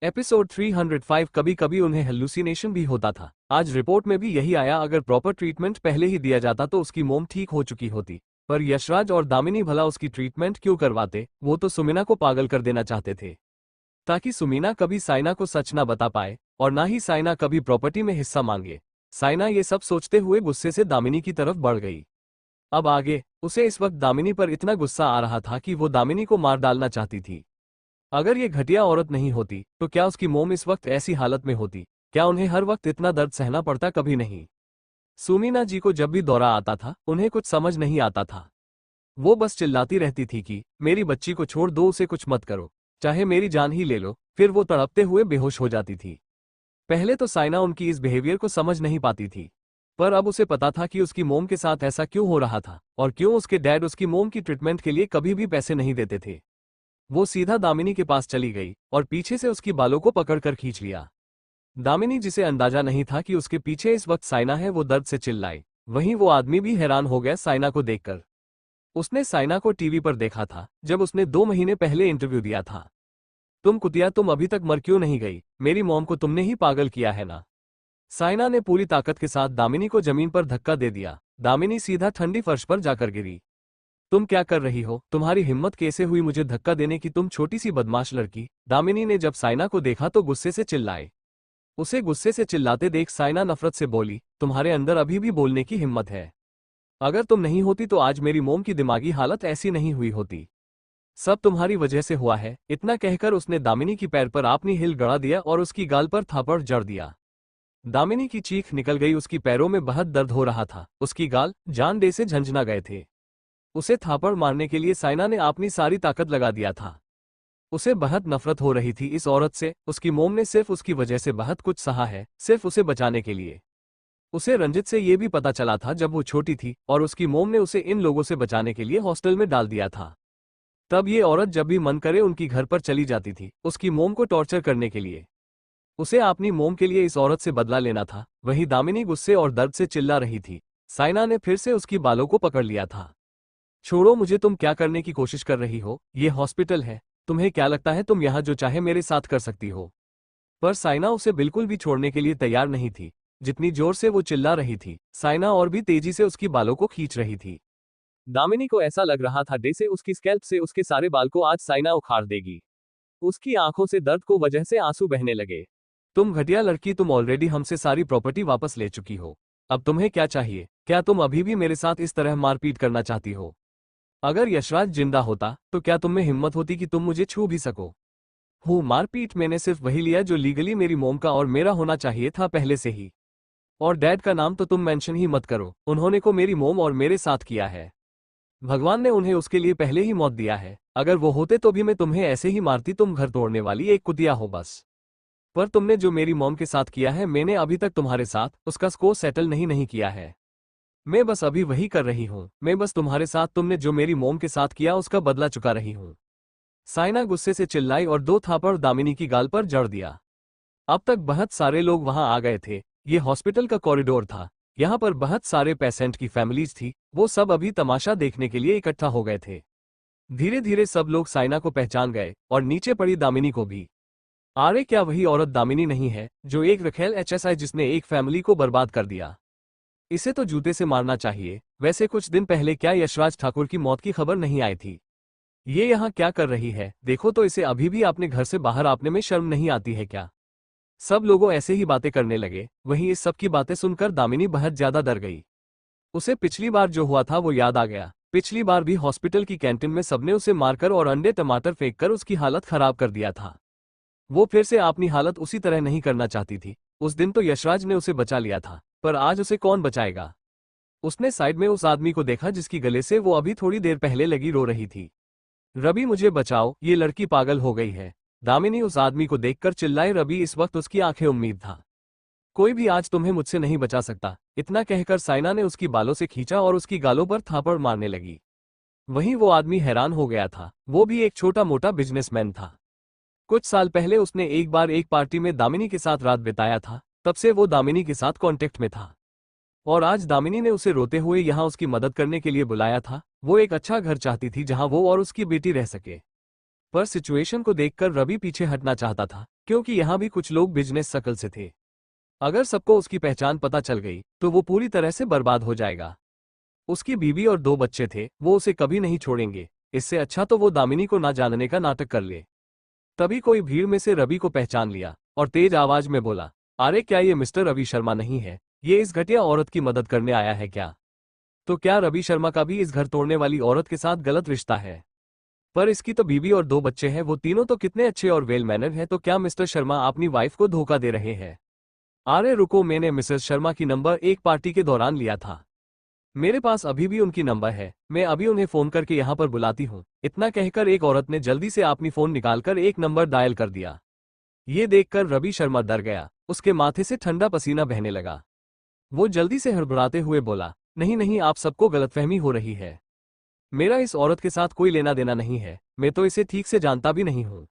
Episode 305। कभी कभी उन्हें हेलुसिनेशन भी होता था। आज रिपोर्ट में भी यही आया। अगर प्रॉपर ट्रीटमेंट पहले ही दिया जाता तो उसकी मोम ठीक हो चुकी होती। पर यशराज और दामिनी भला उसकी ट्रीटमेंट क्यों करवाते? वो तो सुमीना को पागल कर देना चाहते थे, ताकि सुमीना कभी साइना को सच ना बता पाए और ना ही साइना कभी प्रॉपर्टी में हिस्सा मांगे। साइना ये सब सोचते हुए गुस्से से दामिनी की तरफ बढ़ गई। अब आगे उसे इस वक्त दामिनी पर इतना गुस्सा आ रहा था कि वो दामिनी को मार डालना चाहती थी। अगर ये घटिया औरत नहीं होती तो क्या उसकी मोम इस वक्त ऐसी हालत में होती? क्या उन्हें हर वक्त इतना दर्द सहना पड़ता? कभी नहीं। सुमीना जी को जब भी दौरा आता था उन्हें कुछ समझ नहीं आता था। वो बस चिल्लाती रहती थी कि मेरी बच्ची को छोड़ दो, उसे कुछ मत करो, चाहे मेरी जान ही ले लो। फिर वो तड़पते हुए बेहोश हो जाती थी। पहले तो साइना उनकी इस बिहेवियर को समझ नहीं पाती थी, पर अब उसे पता था कि उसकी मोम के साथ ऐसा क्यों हो रहा था और क्यों उसके डैड उसकी मोम की ट्रीटमेंट के लिए कभी भी पैसे नहीं देते थे। वो सीधा दामिनी के पास चली गई और पीछे से उसकी बालों को पकड़कर खींच लिया। दामिनी, जिसे अंदाजा नहीं था कि उसके पीछे इस वक्त साइना है, वो दर्द से चिल्लाई। वहीं वो आदमी भी हैरान हो गया साइना को देखकर। उसने साइना को टीवी पर देखा था जब उसने 2 महीने पहले इंटरव्यू दिया था। तुम कुतिया, तुम अभी तक मर क्यों नहीं गई? मेरी मॉम को तुमने ही पागल किया है ना? साइना ने पूरी ताकत के साथ दामिनी को जमीन पर धक्का दे दिया। दामिनी सीधा ठंडी फर्श पर जाकर गिरी। तुम क्या कर रही हो? तुम्हारी हिम्मत कैसे हुई मुझे धक्का देने की, तुम छोटी सी बदमाश लड़की? दामिनी ने जब साइना को देखा तो गुस्से से चिल्लाए। उसे गुस्से से चिल्लाते देख साइना नफरत से बोली, तुम्हारे अंदर अभी भी बोलने की हिम्मत है? अगर तुम नहीं होती तो आज मेरी मोम की दिमागी हालत ऐसी नहीं हुई होती। सब तुम्हारी वजह से हुआ है। इतना कहकर उसने दामिनी की पैर पर अपनी हिल गड़ा दिया और उसकी गाल पर थापड़ जड़ दिया। दामिनी की चीख निकल गई। उसकी पैरों में बहुत दर्द हो रहा था। उसकी गाल जान दे से झंझना गए थे। उसे थापड़ मारने के लिए साइना ने अपनी सारी ताकत लगा दिया था। उसे बहुत नफरत हो रही थी इस औरत से। उसकी मोम ने सिर्फ उसकी वजह से बहुत कुछ सहा है, सिर्फ उसे बचाने के लिए। उसे रंजित से ये भी पता चला था जब वो छोटी थी और उसकी मोम ने उसे इन लोगों से बचाने के लिए हॉस्टल में डाल दिया था। तब ये औरत जब भी मन करे उनकी घर पर चली जाती थी उसकी मोम को टॉर्चर करने के लिए। उसे अपनी मोम के लिए इस औरत से बदला लेना था। वहीं दामिनी गुस्से और दर्द से चिल्ला रही थी। साइना ने फिर से उसकी बालों को पकड़ लिया था। छोड़ो मुझे, तुम क्या करने की कोशिश कर रही हो? ये हॉस्पिटल है, तुम्हें क्या लगता है तुम यहाँ जो चाहे मेरे साथ कर सकती हो? पर साइना उसे बिल्कुल भी छोड़ने के लिए तैयार नहीं थी। जितनी जोर से वो चिल्ला रही थी, साइना और भी तेजी से उसकी बालों को खींच रही थी। दामिनी को ऐसा लग रहा था जैसे उसकी स्कैल्प से उसके सारे बाल को आज साइना उखाड़ देगी। उसकी आंखों से दर्द को वजह से आंसू बहने लगे। तुम घटिया लड़की, तुम ऑलरेडी हमसे सारी प्रॉपर्टी वापस ले चुकी हो। अब तुम्हें क्या चाहिए? क्या तुम अभी भी मेरे साथ इस तरह मारपीट करना चाहती हो? अगर यशराज जिंदा होता तो क्या तुम में हिम्मत होती कि तुम मुझे छू भी सको? मारपीट मैंने सिर्फ वही लिया जो लीगली मेरी मोम का और मेरा होना चाहिए था पहले से ही। और डैड का नाम तो तुम मेंशन ही मत करो, उन्होंने को मेरी मोम और मेरे साथ किया है। भगवान ने उन्हें उसके लिए पहले ही मौत दिया है। अगर वो होते तो भी मैं तुम्हें ऐसे ही मारती। तुम घर तोड़ने वाली एक कुतिया हो बस। पर तुमने जो मेरी मॉम के साथ किया है, मैंने अभी तक तुम्हारे साथ उसका स्कोर सेटल नहीं किया है। मैं बस अभी वही कर रही हूँ। मैं बस तुम्हारे साथ तुमने जो मेरी मॉम के साथ किया उसका बदला चुका रही हूँ। साइना गुस्से से चिल्लाई और 2 थापड़ दामिनी की गाल पर जड़ दिया। अब तक बहुत सारे लोग वहां आ गए थे। ये हॉस्पिटल का कॉरिडोर था। यहाँ पर बहुत सारे पेशेंट की फैमिलीज थी। वो सब अभी तमाशा देखने के लिए इकट्ठा हो गए थे। धीरे धीरे सब लोग साइना को पहचान गए और नीचे पड़ी दामिनी को भी। अरे क्या वही औरत दामिनी नहीं है जो एक रखेल एचएसआई जिसने एक फैमिली को बर्बाद कर दिया? इसे तो जूते से मारना चाहिए। वैसे कुछ दिन पहले क्या यशराज ठाकुर की मौत की खबर नहीं आई थी? ये यहाँ क्या कर रही है? देखो तो इसे अभी भी अपने घर से बाहर आने में शर्म नहीं आती है क्या? सब लोगों ऐसे ही बातें करने लगे। वहीं इस सब की बातें सुनकर दामिनी बहुत ज्यादा डर गई। उसे पिछली बार जो हुआ था वो याद आ गया। पिछली बार भी हॉस्पिटल की कैंटीन में सबने उसे मारकर और अंडे टमाटर फेंककर उसकी हालत खराब कर दिया था। वो फिर से अपनी हालत उसी तरह नहीं करना चाहती थी। उस दिन तो यशराज ने उसे बचा लिया था, पर आज उसे कौन बचाएगा? उसने साइड में उस आदमी को देखा जिसकी गले से वो अभी थोड़ी देर पहले लगी रो रही थी। रवि मुझे बचाओ, ये लड़की पागल हो गई है। दामिनी उस आदमी को देखकर चिल्लाई। रवि इस वक्त उसकी आंखें उम्मीद था। कोई भी आज तुम्हें मुझसे नहीं बचा सकता। इतना कहकर साइना ने उसकी बालों से खींचा और उसकी गालों पर थापड़ मारने लगी। वहीं वो आदमी हैरान हो गया था। वो भी एक छोटा मोटा बिजनेसमैन था। कुछ साल पहले उसने एक बार एक पार्टी में दामिनी के साथ रात बिताया था। तब से वो दामिनी के साथ कांटेक्ट में था और आज दामिनी ने उसे रोते हुए यहाँ उसकी मदद करने के लिए बुलाया था। वो एक अच्छा घर चाहती थी जहां वो और उसकी बेटी रह सके। पर सिचुएशन को देखकर रवि पीछे हटना चाहता था, क्योंकि यहाँ भी कुछ लोग बिजनेस सर्कल से थे। अगर सबको उसकी पहचान पता चल गई तो वो पूरी तरह से बर्बाद हो जाएगा। उसकी बीवी और 2 बच्चे थे, वो उसे कभी नहीं छोड़ेंगे। इससे अच्छा तो वो दामिनी को ना जानने का नाटक कर ले। तभी कोई भीड़ में से रवि को पहचान लिया और तेज आवाज में बोला, अरे क्या ये मिस्टर रवि शर्मा नहीं है? ये इस घटिया औरत की मदद करने आया है क्या? तो क्या रवि शर्मा का भी इस घर तोड़ने वाली औरत के साथ गलत रिश्ता है? पर इसकी तो बीवी और 2 बच्चे हैं, वो तीनों तो कितने अच्छे और वेल मैनर हैं, तो क्या मिस्टर शर्मा अपनी वाइफ को धोखा दे रहे हैं? अरे रुको, मैंने मिसेस शर्मा की नंबर एक पार्टी के दौरान लिया था। मेरे पास अभी भी उनकी नंबर है, मैं अभी उन्हें फोन करके यहाँ पर बुलाती हूँ। इतना कहकर एक औरत ने जल्दी से अपनी फोन निकालकर एक नंबर डायल कर दिया। ये देखकर रवि शर्मा डर गया, उसके माथे से ठंडा पसीना बहने लगा। वो जल्दी से हड़बड़ाते हुए बोला, नहीं नहीं, आप सबको गलतफहमी हो रही है। मेरा इस औरत के साथ कोई लेना देना नहीं है, मैं तो इसे ठीक से जानता भी नहीं हूँ।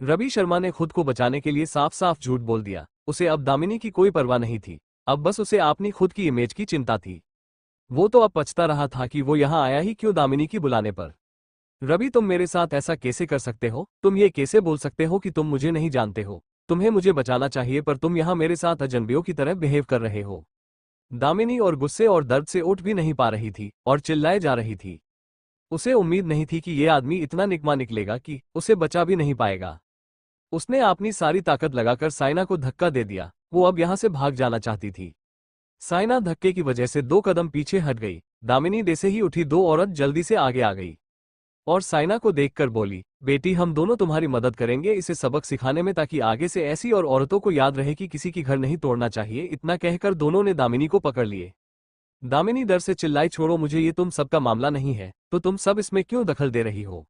रवि शर्मा ने खुद को बचाने के लिए साफ साफ झूठ बोल दिया। उसे अब दामिनी की कोई परवाह नहीं थी, अब बस उसे अपनी खुद की इमेज की चिंता थी। वो तो अब पछता रहा था कि वो यहाँ आया ही क्यों दामिनी की बुलाने पर। रवि, तुम मेरे साथ ऐसा कैसे कर सकते हो? तुम ये कैसे बोल सकते हो कि तुम मुझे नहीं जानते हो? तुम्हें मुझे बचाना चाहिए, पर तुम यहाँ मेरे साथ अजनबियों की तरह बिहेव कर रहे हो। दामिनी और गुस्से और दर्द से उठ भी नहीं पा रही थी और चिल्लाए जा रही थी। उसे उम्मीद नहीं थी कि ये आदमी इतना निकम्मा निकलेगा कि उसे बचा भी नहीं पाएगा। उसने अपनी सारी ताकत लगाकर साइना को धक्का दे दिया। वो अब यहाँ से भाग जाना चाहती थी। साइना धक्के की वजह से 2 कदम पीछे हट गई। दामिनी जैसे ही उठी, 2 औरत जल्दी से आगे आ गई और साइना को देखकर बोली, बेटी, हम दोनों तुम्हारी मदद करेंगे इसे सबक सिखाने में, ताकि आगे से ऐसी और औरतों को याद रहे कि किसी की घर नहीं तोड़ना चाहिए। इतना कहकर दोनों ने दामिनी को पकड़ लिए। दामिनी डर से चिल्लाई, छोड़ो मुझे, ये तुम सबका मामला नहीं है, तो तुम सब इसमें क्यों दखल दे रही हो?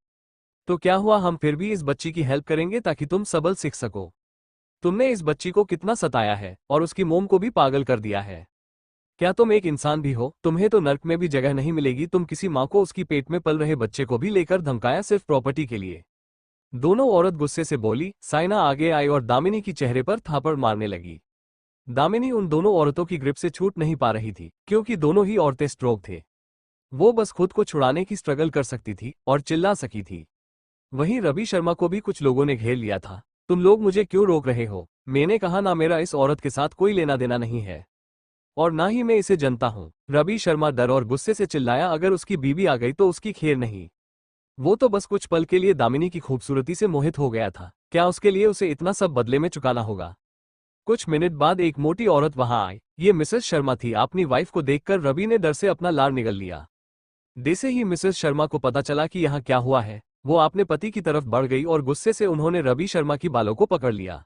तो क्या हुआ, हम फिर भी इस बच्ची की हेल्प करेंगे ताकि तुम सबल सीख सको। तुमने इस बच्ची को कितना सताया है और उसकी मोम को भी पागल कर दिया है। क्या तुम एक इंसान भी हो? तुम्हें तो नर्क में भी जगह नहीं मिलेगी। तुम किसी माँ को उसकी पेट में पल रहे बच्चे को भी लेकर धमकाया सिर्फ प्रॉपर्टी के लिए। दोनों औरत गुस्से से बोली। साइना आगे आई और दामिनी की चेहरे पर थापड़ मारने लगी। दामिनी उन दोनों औरतों की ग्रिप से छूट नहीं पा रही थी, क्योंकि दोनों ही औरतें स्ट्रोक थे। वो बस खुद को छुड़ाने की स्ट्रगल कर सकती थी और चिल्ला सकी थी। वहीं रवि शर्मा को भी कुछ लोगों ने घेर लिया था। तुम लोग मुझे क्यों रोक रहे हो? मैंने कहा ना, मेरा इस औरत के साथ कोई लेना देना नहीं है और ना ही मैं इसे जानता हूँ। रवि शर्मा डर और गुस्से से चिल्लाया, अगर उसकी बीवी आ गई तो उसकी खैर नहीं। वो तो बस कुछ पल के लिए दामिनी की खूबसूरती से मोहित हो गया था, क्या उसके लिए उसे इतना सब बदले में चुकाना होगा? कुछ मिनट बाद एक मोटी औरत वहां आई। ये मिसेस शर्मा थी। अपनी वाइफ को देखकर रवि ने डर से अपना लार निगल लिया। जैसे ही मिसेस शर्मा को पता चला कि यहाँ क्या हुआ है, वो अपने पति की तरफ बढ़ गई और गुस्से से उन्होंने रवि शर्मा की बालों को पकड़ लिया।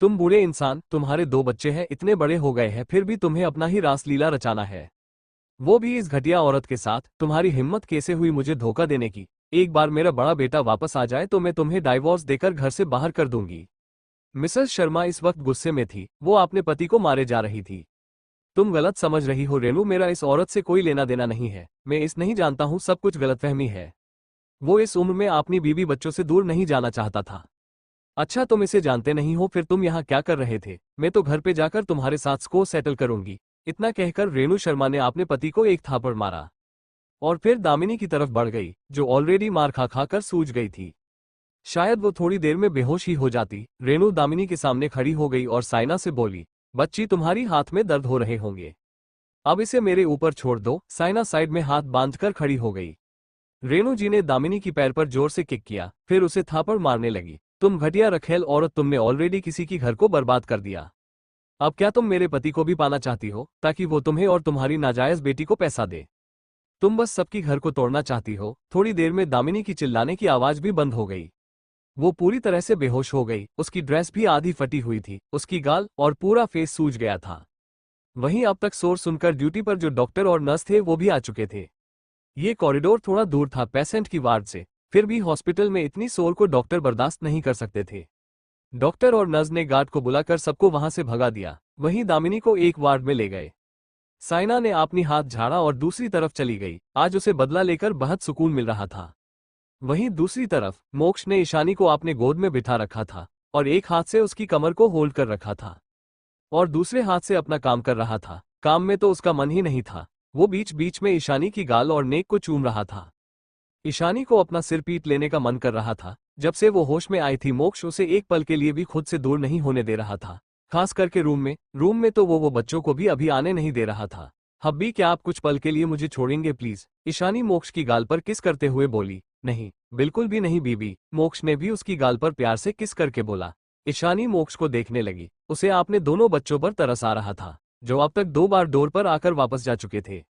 तुम बूढ़े इंसान, तुम्हारे 2 बच्चे हैं, इतने बड़े हो गए हैं, फिर भी तुम्हें अपना ही रासलीला रचाना है, वो भी इस घटिया औरत के साथ। तुम्हारी हिम्मत कैसे हुई मुझे धोखा देने की? एक बार मेरा बड़ा बेटा वापस आ जाए तो मैं तुम्हें डाइवोर्स देकर घर से बाहर कर दूंगी। मिसेस शर्मा इस वक्त गुस्से में थी, वो अपने पति को मारे जा रही थी। तुम गलत समझ रही हो रेनू, मेरा इस औरत से कोई लेना देना नहीं है, मैं इस नहीं जानता हूँ, सब कुछ गलतफहमी है। वो इस उम्र में अपनी बीवी बच्चों से दूर नहीं जाना चाहता था। अच्छा, तुम इसे जानते नहीं हो, फिर तुम यहाँ क्या कर रहे थे? मैं तो घर पे जाकर तुम्हारे साथ स्कोर सेटल करूंगी। इतना कहकर रेणु शर्मा ने अपने पति को एक थापड़ मारा और फिर दामिनी की तरफ बढ़ गई, जो ऑलरेडी मार खा खा कर सूज गई थी। शायद वो थोड़ी देर में बेहोश ही हो जाती। रेणु दामिनी के सामने खड़ी हो गई और साइना से बोली, बच्ची, तुम्हारी हाथ में दर्द हो रहे होंगे, अब इसे मेरे ऊपर छोड़ दो। साइना साइड में हाथ बांधकर खड़ी हो गई। रेणु जी ने दामिनी की पैर पर जोर से किक किया, फिर उसे थापड़ मारने लगी। तुम घटिया रखेल औरत, तुमने ऑलरेडी किसी की घर को बर्बाद कर दिया। अब क्या तुम मेरे पति को भी पाना चाहती हो ताकि वो तुम्हें और तुम्हारी नाजायज बेटी को पैसा दे? तुम बस सबकी घर को तोड़ना चाहती हो। थोड़ी देर में दामिनी की चिल्लाने की आवाज भी बंद हो गई। वो पूरी तरह से बेहोश हो गई। उसकी ड्रेस भी आधी फटी हुई थी, उसकी गाल और पूरा फेस सूज गया था। वहीं अब तक शोर सुनकर ड्यूटी पर जो डॉक्टर और नर्स थे वो भी आ चुके थे। ये कॉरिडोर थोड़ा दूर था पेशेंट की वार्ड से, फिर भी हॉस्पिटल में इतनी शोर को डॉक्टर बर्दाश्त नहीं कर सकते थे। डॉक्टर और नर्स ने गार्ड को बुलाकर सबको वहां से भगा दिया। वहीं दामिनी को एक वार्ड में ले गए। साइना ने अपनी हाथ झाड़ा और दूसरी तरफ चली गई। आज उसे बदला लेकर बहुत सुकून मिल रहा था। वहीं दूसरी तरफ मोक्ष ने ईशानी को अपने गोद में बिठा रखा था और एक हाथ से उसकी कमर को होल्ड कर रखा था और दूसरे हाथ से अपना काम कर रहा था। काम में तो उसका मन ही नहीं था। वो बीच बीच में ईशानी की गाल और नेक को चूम रहा था। ईशानी को अपना सिर पीट लेने का मन कर रहा था, जब से वो होश में आई थी मोक्ष उसे एक पल के लिए भी खुद से दूर नहीं होने दे रहा था। खास करके रूम में तो वो बच्चों को भी अभी आने नहीं दे रहा था। हब्बी क्या आप कुछ पल के लिए मुझे छोड़ेंगे प्लीज? ईशानी मोक्ष की गाल पर किस करते हुए बोली। नहीं, बिल्कुल भी नहीं बीबी। मोक्ष ने भी उसकी गाल पर प्यार से किस करके बोला। ईशानी मोक्ष को देखने लगी। उसे आपने दोनों बच्चों पर तरस आ रहा था, जो अब तक 2 बार डोर पर आकर वापस जा चुके थे।